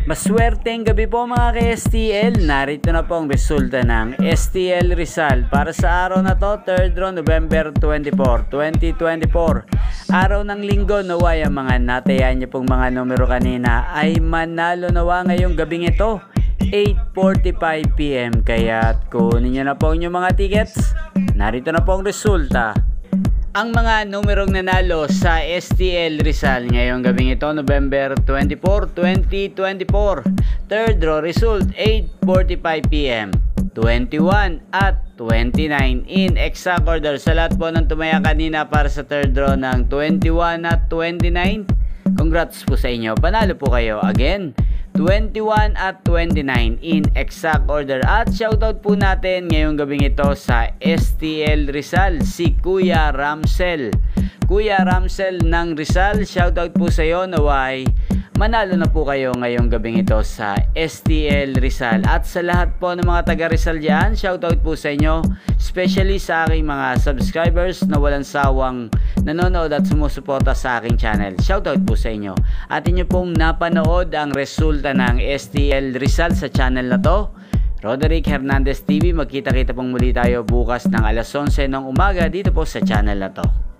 Maswerteng gabi po mga ka-STL. Narito na po ang resulta ng STL Rizal para sa araw na to, 3rd November 24, 2024. Araw ng linggo, naway ang mga natayan niyo pong mga numero kanina ay manalo nawa ngayong gabing ito, 8:45 PM. Kaya kunin niyo na po ang inyong mga tickets. Narito na po ang resulta. Ang mga numerong nanalo sa STL Rizal ngayong gabing ito, November 24, 2024. Third draw result, 8:45 PM, 21 at 29 in exact order. Sa lahat po ng tumaya kanina para sa third draw ng 21 at 29, congrats po sa inyo. Panalo po kayo again. 21 at 29 in exact order. At shoutout po natin ngayong gabing ito sa STL Rizal, si Kuya Ramsel. Kuya Ramsel ng Rizal, shoutout po sa iyo. Naway manalo na po kayo ngayong gabing ito sa STL Rizal. At sa lahat po ng mga taga Rizal dyan, shoutout po sa inyo, especially sa aking mga subscribers na walang sawang nanonood at sumusuporta sa aking channel. Shoutout po sa inyo. At inyo pong napanood ang resulta ng STL Rizal sa channel na to, Roderick Hernandez TV. Magkita-kita pong muli tayo bukas ng alas 11 ng umaga dito po sa channel na to.